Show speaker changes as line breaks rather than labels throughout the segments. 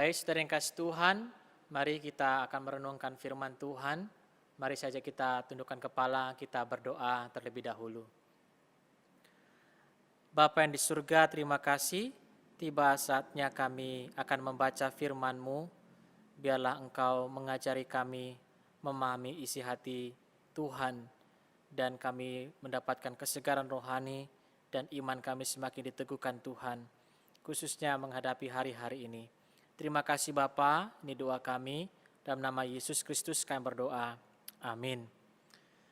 Baik, saudara yang kasih Tuhan, mari kita akan merenungkan firman Tuhan. Mari saja kita tundukkan kepala, kita berdoa terlebih dahulu. Bapa yang di surga, terima kasih. Tiba saatnya kami akan membaca firman-Mu. Biarlah Engkau mengajari kami memahami isi hati Tuhan, dan kami mendapatkan kesegaran rohani dan iman kami semakin diteguhkan Tuhan, khususnya menghadapi hari-hari ini. Terima kasih Bapa, ini doa kami. Dalam nama Yesus Kristus kami berdoa. Amin.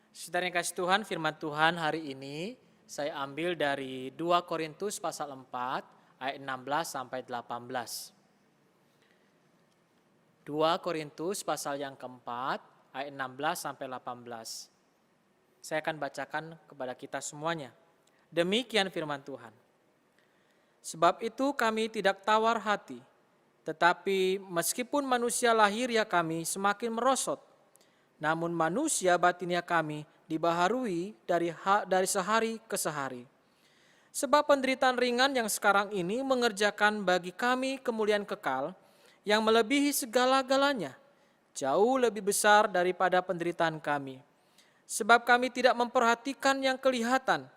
Saudara yang kasih Tuhan, firman Tuhan hari ini saya ambil dari 2 Korintus pasal 4 ayat 16 sampai 18. 2 Korintus pasal yang keempat ayat 16 sampai 18. Saya akan bacakan kepada kita semuanya. Demikian firman Tuhan. Sebab itu kami tidak tawar hati, tetapi meskipun manusia lahiriah kami semakin merosot, namun manusia batiniah kami dibaharui dari sehari ke sehari. Sebab penderitaan ringan yang sekarang ini mengerjakan bagi kami kemuliaan kekal yang melebihi segala-galanya, jauh lebih besar daripada penderitaan kami. Sebab kami tidak memperhatikan yang kelihatan,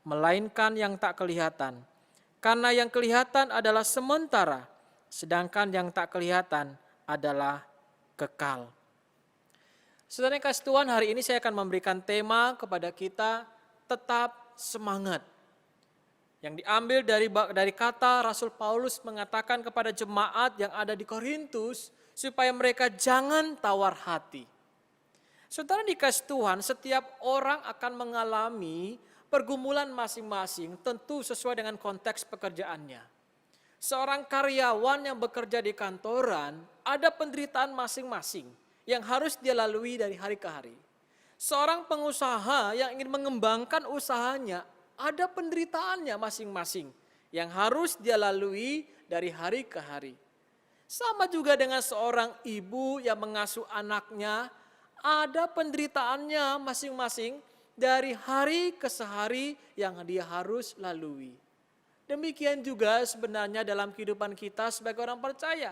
melainkan yang tak kelihatan. Karena yang kelihatan adalah sementara, sedangkan yang tak kelihatan adalah kekal. Saudara yang kasih Tuhan, hari ini saya akan memberikan tema kepada kita, tetap semangat. Yang diambil dari kata Rasul Paulus mengatakan kepada jemaat yang ada di Korintus, supaya mereka jangan tawar hati. Saudara dikasih Tuhan, setiap orang akan mengalami pergumulan masing-masing, tentu sesuai dengan konteks pekerjaannya. Seorang karyawan yang bekerja di kantoran, ada penderitaan masing-masing yang harus dia lalui dari hari ke hari. Seorang pengusaha yang ingin mengembangkan usahanya, ada penderitaannya masing-masing yang harus dia lalui dari hari ke hari. Sama juga dengan seorang ibu yang mengasuh anaknya, ada penderitaannya masing-masing dari hari ke hari yang dia harus lalui. Demikian juga sebenarnya dalam kehidupan kita sebagai orang percaya.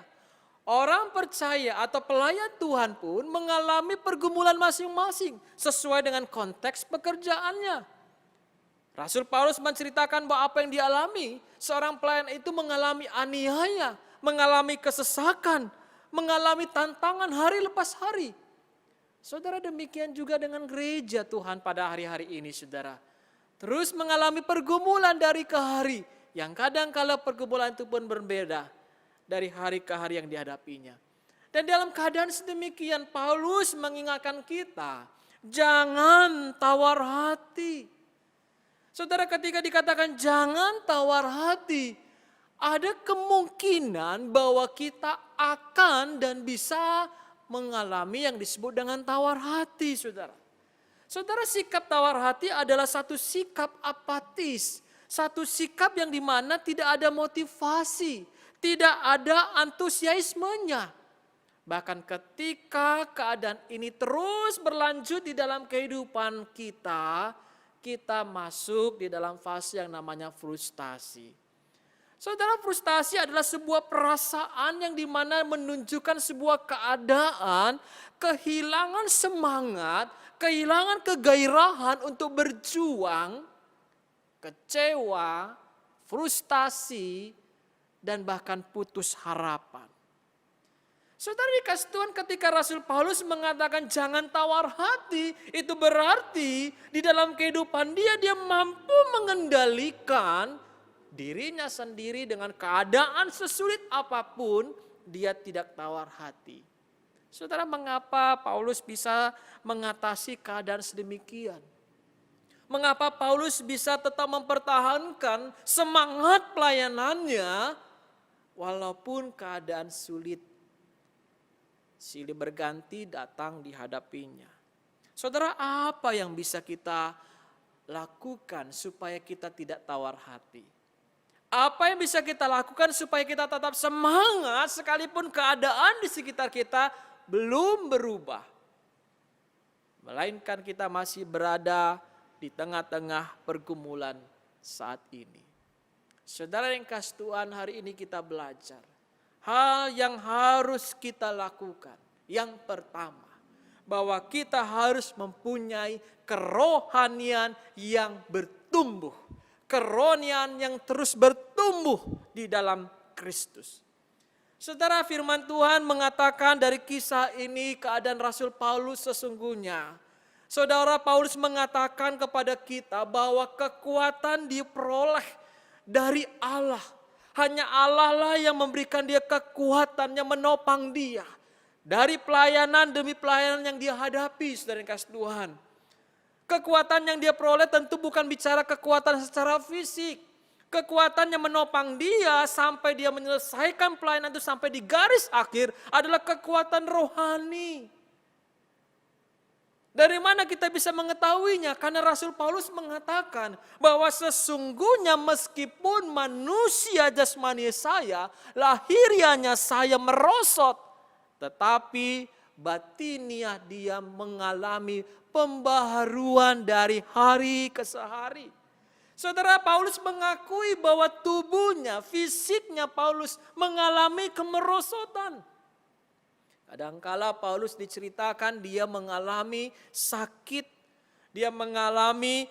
Orang percaya atau pelayan Tuhan pun mengalami pergumulan masing-masing sesuai dengan konteks pekerjaannya. Rasul Paulus menceritakan bahwa apa yang dialami, seorang pelayan itu mengalami aniaya, mengalami kesesakan, mengalami tantangan hari lepas hari. Saudara, demikian juga dengan gereja Tuhan pada hari-hari ini, saudara. Terus mengalami pergumulan dari ke hari, yang kadang-kala pergumulan itu pun berbeda dari hari ke hari yang dihadapinya. Dan dalam keadaan sedemikian, Paulus mengingatkan kita, jangan tawar hati. Saudara, ketika dikatakan jangan tawar hati, ada kemungkinan bahwa kita akan dan bisa mengalami yang disebut dengan tawar hati, saudara. Saudara, sikap tawar hati adalah satu sikap apatis, satu sikap yang dimana tidak ada motivasi, tidak ada antusiasmenya. Bahkan ketika keadaan ini terus berlanjut di dalam kehidupan kita, kita masuk di dalam fase yang namanya frustasi. Saudara, frustasi adalah sebuah perasaan yang dimana menunjukkan sebuah keadaan, kehilangan semangat, kehilangan kegairahan untuk berjuang, kecewa, frustasi, dan bahkan putus harapan. Saudara dikasih Tuhan, ketika Rasul Paulus mengatakan jangan tawar hati, itu berarti di dalam kehidupan dia mampu mengendalikan dirinya sendiri dengan keadaan sesulit apapun, dia tidak tawar hati. Saudara, mengapa Paulus bisa mengatasi keadaan sedemikian? Mengapa Paulus bisa tetap mempertahankan semangat pelayanannya walaupun keadaan sulit silih berganti datang dihadapinya? Saudara, apa yang bisa kita lakukan supaya kita tidak tawar hati? Apa yang bisa kita lakukan supaya kita tetap semangat sekalipun keadaan di sekitar kita belum berubah? Melainkan kita masih berada di tengah-tengah pergumulan saat ini. Saudara yang kasih Tuhan, hari ini kita belajar hal yang harus kita lakukan. Yang pertama, bahwa kita harus mempunyai kerohanian yang bertumbuh. Kerohanian yang terus bertumbuh di dalam Kristus. Saudara, firman Tuhan mengatakan dari kisah ini keadaan Rasul Paulus sesungguhnya. Saudara, Paulus mengatakan kepada kita bahwa kekuatan diperoleh dari Allah. Hanya Allah lah yang memberikan dia kekuatan, yang menopang dia. Dari pelayanan demi pelayanan yang dia hadapi, saudara yang kasih Tuhan. Kekuatan yang dia peroleh tentu bukan bicara kekuatan secara fisik. Kekuatan yang menopang dia sampai dia menyelesaikan pelayanan itu sampai di garis akhir adalah kekuatan rohani. Dari mana kita bisa mengetahuinya? Karena Rasul Paulus mengatakan bahwa sesungguhnya meskipun manusia jasmani saya, lahirianya saya merosot. Tetapi batiniah dia mengalami pembaharuan dari hari ke hari. Saudara, Paulus mengakui bahwa tubuhnya, fisiknya Paulus mengalami kemerosotan. Kadangkala Paulus diceritakan dia mengalami sakit, dia mengalami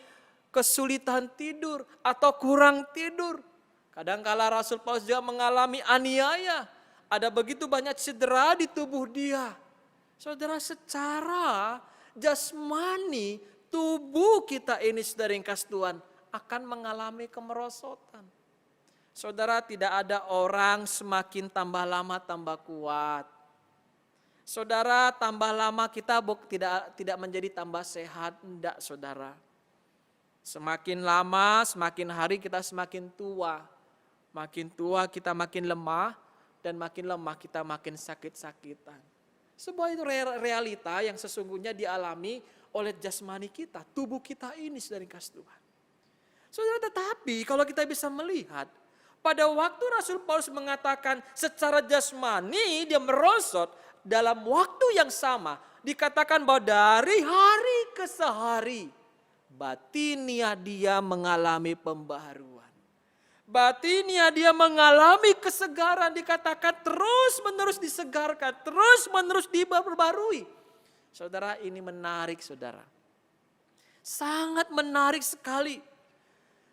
kesulitan tidur atau kurang tidur. Kadangkala Rasul Paulus juga mengalami aniaya, ada begitu banyak cedera di tubuh dia. Saudara, secara jasmani tubuh kita ini, saudara yang kasih Tuhan, akan mengalami kemerosotan. Saudara, tidak ada orang semakin tambah lama tambah kuat. Saudara, tambah lama kita tidak menjadi tambah sehat, enggak saudara. Semakin lama, semakin hari kita semakin tua. Makin tua kita makin lemah, dan makin lemah kita makin sakit-sakitan. Sebuah itu realita yang sesungguhnya dialami oleh jasmani kita, tubuh kita ini, saudara yang kasih Tuhan. Saudara, tetapi kalau kita bisa melihat, pada waktu Rasul Paulus mengatakan secara jasmani dia merosot, dalam waktu yang sama dikatakan bahwa dari hari ke hari, batiniah dia mengalami pembaharuan. Batiniah dia mengalami kesegaran, dikatakan terus menerus disegarkan, terus menerus diperbarui. Saudara, ini menarik saudara. Sangat menarik sekali.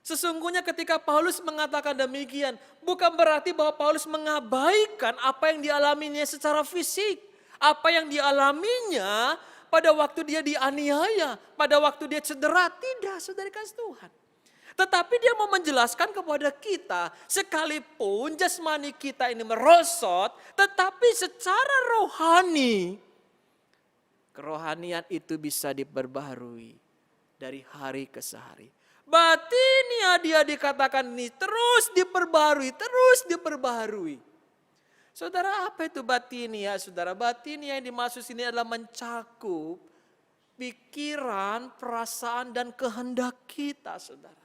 Sesungguhnya ketika Paulus mengatakan demikian, bukan berarti bahwa Paulus mengabaikan apa yang dialaminya secara fisik. Apa yang dialaminya pada waktu dia dianiaya, pada waktu dia cedera. Tidak, saudara kasih Tuhan. Tetapi dia mau menjelaskan kepada kita, sekalipun jasmani kita ini merosot, tetapi secara rohani, kerohanian itu bisa diperbaharui dari hari ke hari. Batiniah dia dikatakan ini terus diperbarui, terus diperbaharui. Saudara, apa itu batiniah? Saudara, batiniah yang dimaksud sini adalah mencakup pikiran, perasaan, dan kehendak kita, saudara.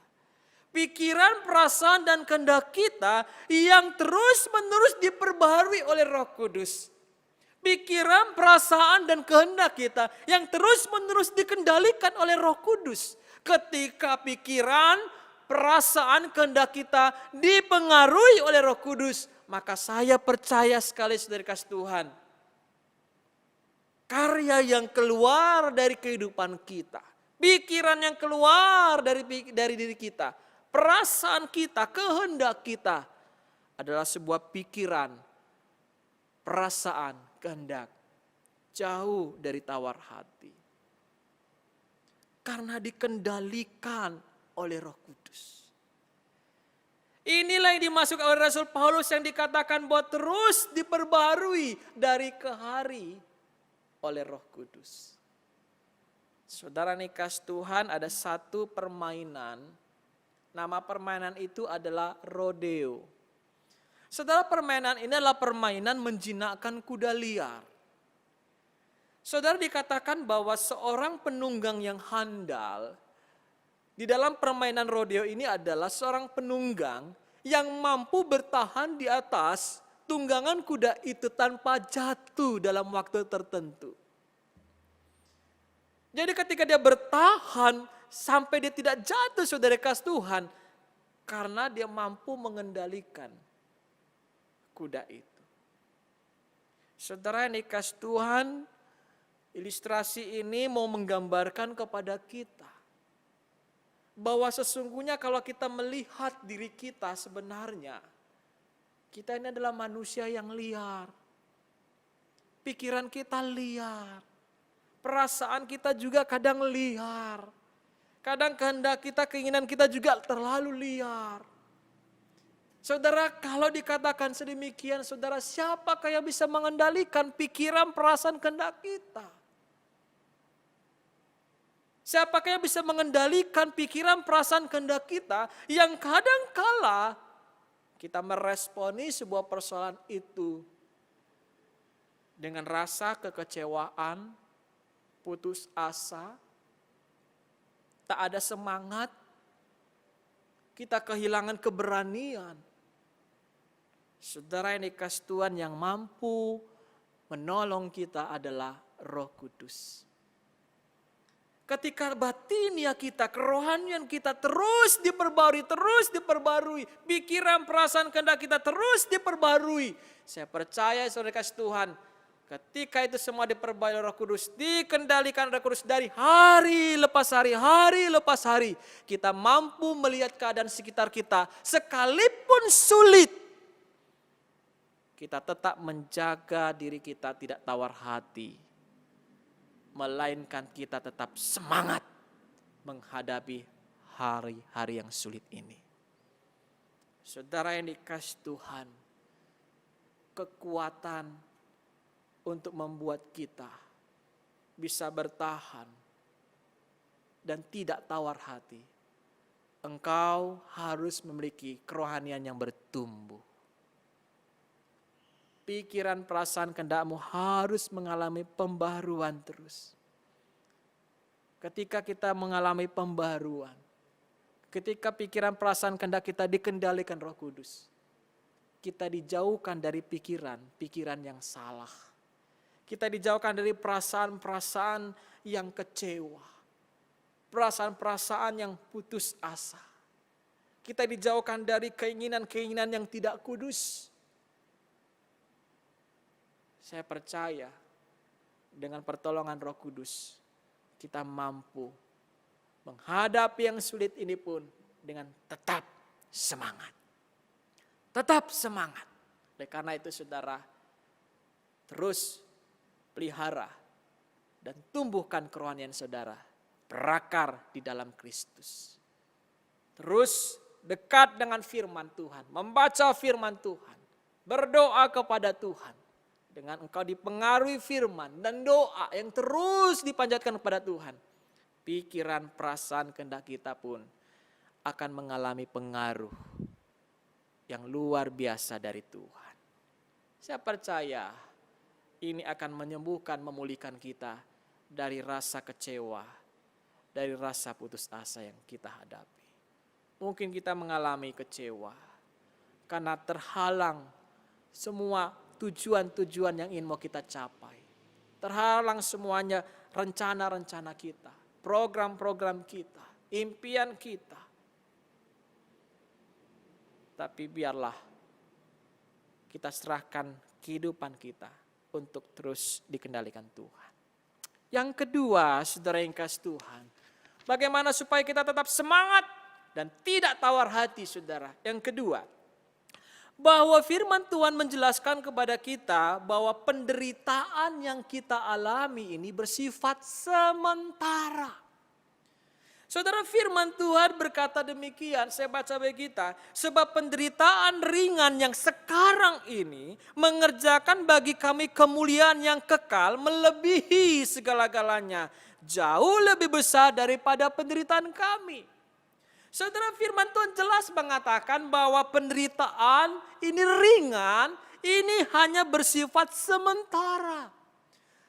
Pikiran, perasaan, dan kehendak kita yang terus menerus diperbaharui oleh Roh Kudus. Pikiran, perasaan, dan kehendak kita yang terus menerus dikendalikan oleh Roh Kudus. Ketika pikiran, perasaan, kehendak kita dipengaruhi oleh Roh Kudus, maka saya percaya sekali saudara kasih Tuhan, karya yang keluar dari kehidupan kita, pikiran yang keluar dari diri kita, perasaan kita, kehendak kita adalah sebuah pikiran, perasaan, kehendak jauh dari tawar hati. Karena dikendalikan oleh Roh Kudus. Inilah yang dimaksud oleh Rasul Paulus yang dikatakan bahwa terus diperbarui dari ke hari oleh Roh Kudus. Saudara kasih Tuhan, ada satu permainan. Nama permainan itu adalah rodeo. Saudara, permainan ini adalah permainan menjinakkan kuda liar. Saudara, dikatakan bahwa seorang penunggang yang handal di dalam permainan rodeo ini adalah seorang penunggang yang mampu bertahan di atas tunggangan kuda itu tanpa jatuh dalam waktu tertentu. Jadi ketika dia bertahan sampai dia tidak jatuh, saudara kasih Tuhan, karena dia mampu mengendalikan kuda itu. Saudara yang dikasih Tuhan, ilustrasi ini mau menggambarkan kepada kita bahwa sesungguhnya kalau kita melihat diri kita sebenarnya, kita ini adalah manusia yang liar. Pikiran kita liar. Perasaan kita juga kadang liar. Kadang kehendak kita, keinginan kita juga terlalu liar. Saudara, kalau dikatakan sedemikian, saudara, siapakah yang bisa mengendalikan pikiran, perasaan, kehendak kita? Siapakah yang bisa mengendalikan pikiran, perasaan, kehendak kita yang kadang-kala kita meresponi sebuah persoalan itu dengan rasa kekecewaan, putus asa, tak ada semangat, kita kehilangan keberanian. Saudara yang dikasih Tuhan, yang mampu menolong kita adalah Roh Kudus. Ketika batinia kita, kerohanian kita terus diperbarui, pikiran, perasaan, kehendak kita terus diperbarui. Saya percaya saudara kasih Tuhan, ketika itu semua diperbarui oleh Roh Kudus, dikendalikan Roh Kudus dari hari lepas hari, kita mampu melihat keadaan sekitar kita, sekalipun sulit, kita tetap menjaga diri kita tidak tawar hati. Melainkan kita tetap semangat menghadapi hari-hari yang sulit ini. Saudara yang dikasih Tuhan, kekuatan untuk membuat kita bisa bertahan dan tidak tawar hati. Engkau harus memiliki kerohanian yang bertumbuh. Pikiran, perasaan, kehendakmu harus mengalami pembaharuan terus. Ketika kita mengalami pembaharuan, ketika pikiran, perasaan, kehendak kita dikendalikan Roh Kudus, kita dijauhkan dari pikiran yang salah. Kita dijauhkan dari perasaan-perasaan yang kecewa, perasaan-perasaan yang putus asa. Kita dijauhkan dari keinginan-keinginan yang tidak kudus. Saya percaya dengan pertolongan Roh Kudus kita mampu menghadapi yang sulit ini pun dengan tetap semangat. Tetap semangat. Oleh karena itu saudara, terus pelihara dan tumbuhkan kerohanian saudara, berakar di dalam Kristus. Terus dekat dengan firman Tuhan, membaca firman Tuhan, berdoa kepada Tuhan. Dengan engkau dipengaruhi firman dan doa yang terus dipanjatkan kepada Tuhan, pikiran, perasaan, kehendak kita pun akan mengalami pengaruh yang luar biasa dari Tuhan. Saya percaya ini akan menyembuhkan, memulihkan kita dari rasa kecewa, dari rasa putus asa yang kita hadapi. Mungkin kita mengalami kecewa karena terhalang semua tujuan-tujuan yang ingin mau kita capai. Terhalang semuanya rencana-rencana kita, program-program kita, impian kita. Tapi biarlah kita serahkan kehidupan kita untuk terus dikendalikan Tuhan. Yang kedua, saudara yang kasih Tuhan, bagaimana supaya kita tetap semangat dan tidak tawar hati, saudara. Yang kedua, bahwa firman Tuhan menjelaskan kepada kita bahwa penderitaan yang kita alami ini bersifat sementara. Saudara, firman Tuhan berkata demikian, saya baca bagi kita, sebab penderitaan ringan yang sekarang ini mengerjakan bagi kami kemuliaan yang kekal melebihi segala-galanya, jauh lebih besar daripada penderitaan kami. Saudara, firman Tuhan jelas mengatakan bahwa penderitaan ini ringan, ini hanya bersifat sementara.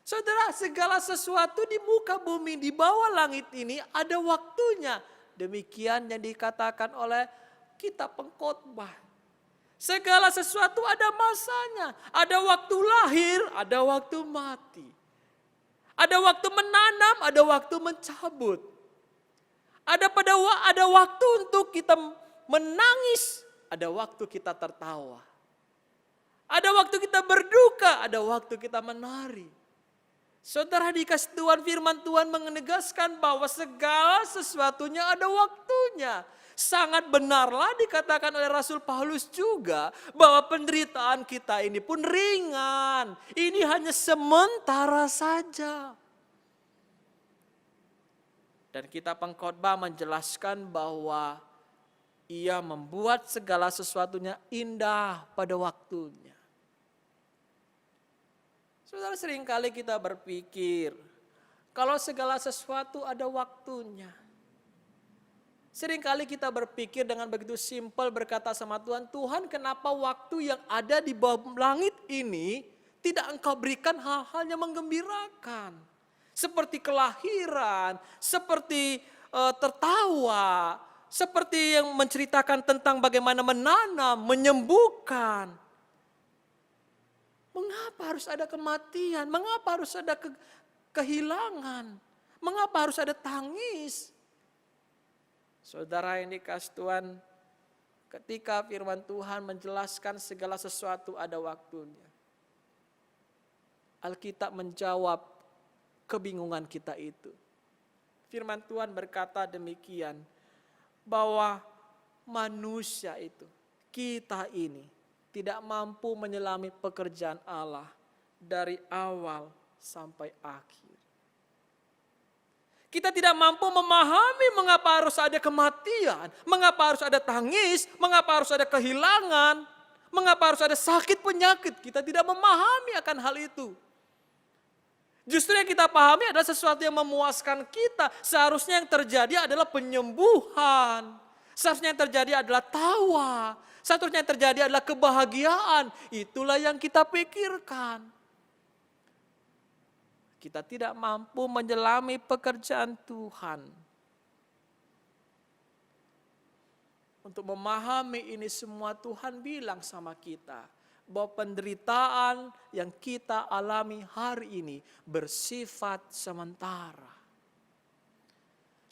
Saudara, segala sesuatu di muka bumi, di bawah langit ini ada waktunya. Demikian yang dikatakan oleh kitab pengkhotbah. Segala sesuatu ada masanya. Ada waktu lahir, ada waktu mati. Ada waktu menanam, ada waktu mencabut. Ada waktu untuk kita menangis, ada waktu kita tertawa. Ada waktu kita berduka, ada waktu kita menari. Saudara, dikasih Tuhan, firman Tuhan menegaskan bahwa segala sesuatunya ada waktunya. Sangat benarlah dikatakan oleh Rasul Paulus juga bahwa penderitaan kita ini pun ringan. Ini hanya sementara saja. Dan kita pengkhotbah menjelaskan bahwa ia membuat segala sesuatunya indah pada waktunya. Saudara, seringkali kita berpikir kalau segala sesuatu ada waktunya. Seringkali kita berpikir dengan begitu simpel berkata sama Tuhan, Tuhan, kenapa waktu yang ada di bawah langit ini tidak Engkau berikan hal-hal yang menggembirakan. Seperti kelahiran, seperti tertawa, seperti yang menceritakan tentang bagaimana menanam, menyembuhkan. Mengapa harus ada kematian? Mengapa harus ada kehilangan? Mengapa harus ada tangis? Saudara yang dikasih Tuhan, ketika firman Tuhan menjelaskan segala sesuatu ada waktunya. Alkitab menjawab kebingungan kita itu. Firman Tuhan berkata demikian, bahwa manusia itu, kita ini, tidak mampu menyelami pekerjaan Allah dari awal sampai akhir. Kita tidak mampu memahami mengapa harus ada kematian, mengapa harus ada tangis, mengapa harus ada kehilangan, mengapa harus ada sakit penyakit. Kita tidak memahami akan hal itu. Justru yang kita pahami adalah sesuatu yang memuaskan kita. Seharusnya yang terjadi adalah penyembuhan. Seharusnya yang terjadi adalah tawa. Seharusnya yang terjadi adalah kebahagiaan. Itulah yang kita pikirkan. Kita tidak mampu menyelami pekerjaan Tuhan. Untuk memahami ini semua Tuhan bilang sama kita, bahwa penderitaan yang kita alami hari ini bersifat sementara.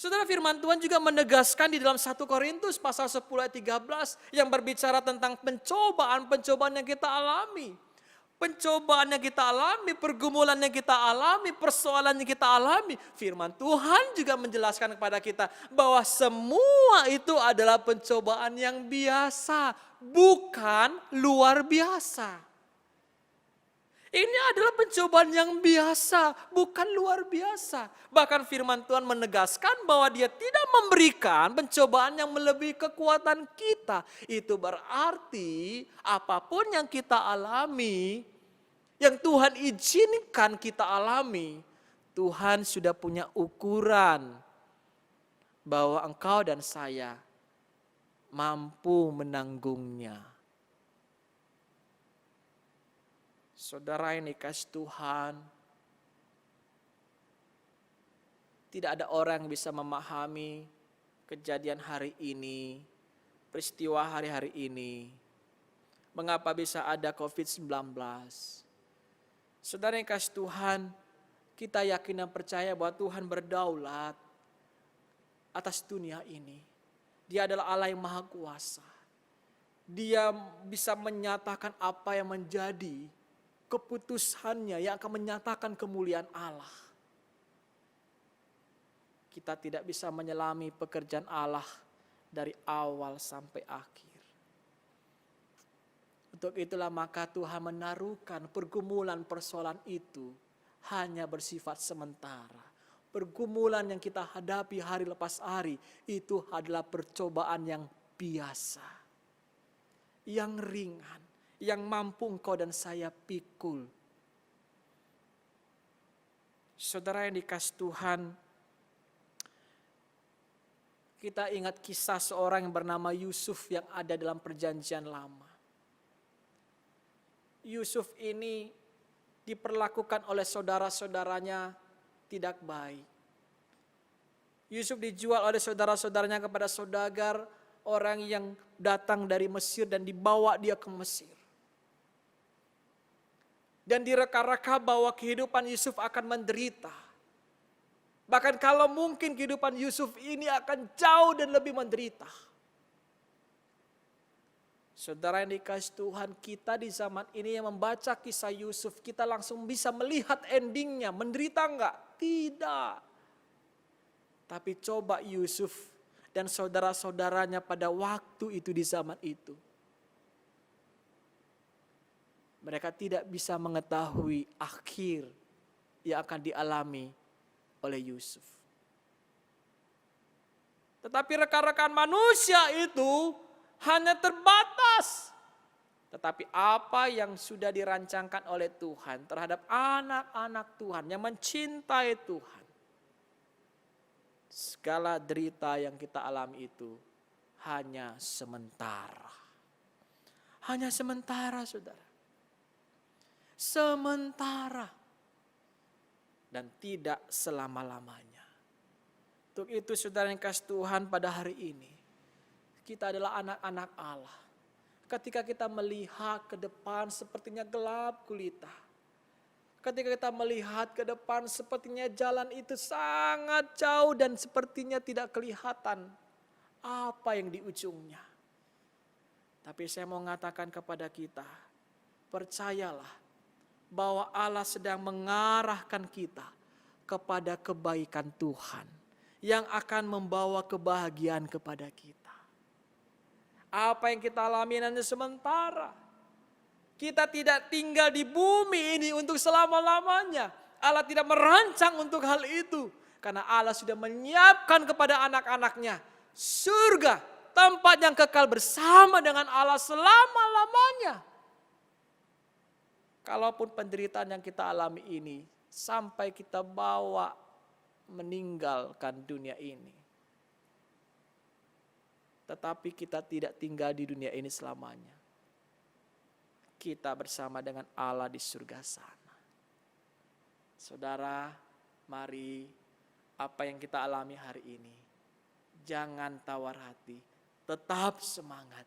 Saudara, firman Tuhan juga menegaskan di dalam 1 Korintus pasal 10 ayat 13 yang berbicara tentang pencobaan-pencobaan yang kita alami. Pencobaan yang kita alami, pergumulan yang kita alami, persoalan yang kita alami. Firman Tuhan juga menjelaskan kepada kita bahwa semua itu adalah pencobaan yang biasa, bukan luar biasa. Ini adalah pencobaan yang biasa, bukan luar biasa. Bahkan firman Tuhan menegaskan bahwa Dia tidak memberikan pencobaan yang melebihi kekuatan kita. Itu berarti apapun yang kita alami, yang Tuhan izinkan kita alami, Tuhan sudah punya ukuran bahwa engkau dan saya mampu menanggungnya. Saudara yang dikasih Tuhan, tidak ada orang yang bisa memahami kejadian hari ini, peristiwa hari-hari ini. Mengapa bisa ada COVID-19? Saudara yang kasih Tuhan, kita yakin dan percaya bahwa Tuhan berdaulat atas dunia ini. Dia adalah Allah yang maha kuasa. Dia bisa menyatakan apa yang menjadi keputusannya yang akan menyatakan kemuliaan Allah. Kita tidak bisa menyelami pekerjaan Allah dari awal sampai akhir. Untuk itulah maka Tuhan menaruhkan pergumulan persoalan itu hanya bersifat sementara. Pergumulan yang kita hadapi hari lepas hari itu adalah percobaan yang biasa. Yang ringan, yang mampu engkau dan saya pikul. Saudara yang dikasih Tuhan, kita ingat kisah seorang yang bernama Yusuf yang ada dalam perjanjian lama. Yusuf ini diperlakukan oleh saudara-saudaranya tidak baik. Yusuf dijual oleh saudara-saudaranya kepada saudagar, orang yang datang dari Mesir dan dibawa dia ke Mesir. Dan direka-reka bahwa kehidupan Yusuf akan menderita. Bahkan kalau mungkin kehidupan Yusuf ini akan jauh dan lebih menderita. Saudara yang dikasih Tuhan, kita di zaman ini yang membaca kisah Yusuf, kita langsung bisa melihat endingnya. Menderita enggak? Tidak. Tapi coba Yusuf dan saudara-saudaranya pada waktu itu di zaman itu. Mereka tidak bisa mengetahui akhir yang akan dialami oleh Yusuf. Tetapi rekan-rekan manusia itu hanya terbatas. Tetapi apa yang sudah dirancangkan oleh Tuhan terhadap anak-anak Tuhan yang mencintai Tuhan. Segala derita yang kita alami itu hanya sementara. Hanya sementara, saudara. Sementara. Dan tidak selama-lamanya. Untuk itu saudara yang kasih Tuhan pada hari ini. Kita adalah anak-anak Allah. Ketika kita melihat ke depan sepertinya gelap gulita. Ketika kita melihat ke depan sepertinya jalan itu sangat jauh dan sepertinya tidak kelihatan apa yang di ujungnya. Tapi saya mau mengatakan kepada kita, percayalah bahwa Allah sedang mengarahkan kita kepada kebaikan Tuhan yang akan membawa kebahagiaan kepada kita. Apa yang kita alami hanya sementara. Kita tidak tinggal di bumi ini untuk selama-lamanya. Allah tidak merancang untuk hal itu. Karena Allah sudah menyiapkan kepada anak-anaknya surga, tempat yang kekal bersama dengan Allah selama-lamanya. Kalaupun penderitaan yang kita alami ini sampai kita bawa meninggalkan dunia ini. Tetapi kita tidak tinggal di dunia ini selamanya. Kita bersama dengan Allah di surga sana. Saudara, mari apa yang kita alami hari ini, jangan tawar hati, tetap semangat.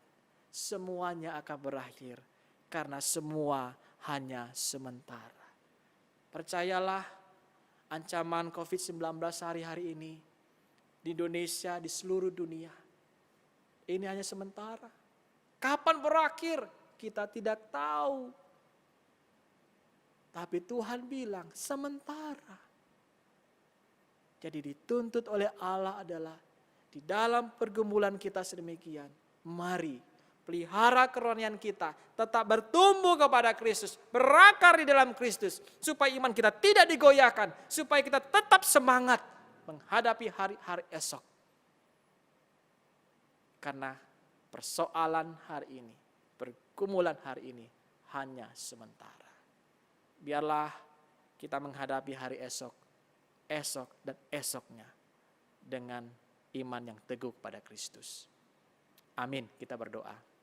Semuanya akan berakhir karena semua hanya sementara. Percayalah, ancaman COVID-19 hari-hari ini di Indonesia, di seluruh dunia, ini hanya sementara. Kapan berakhir? Kita tidak tahu. Tapi Tuhan bilang sementara. Jadi dituntut oleh Allah adalah di dalam pergumulan kita sedemikian, mari pelihara kerohanian kita, tetap bertumbuh kepada Kristus, berakar di dalam Kristus, supaya iman kita tidak digoyahkan, supaya kita tetap semangat menghadapi hari-hari esok. Karena persoalan hari ini, pergumulan hari ini hanya sementara. Biarlah kita menghadapi hari esok, esok dan esoknya dengan iman yang teguh pada Kristus. Amin, kita berdoa.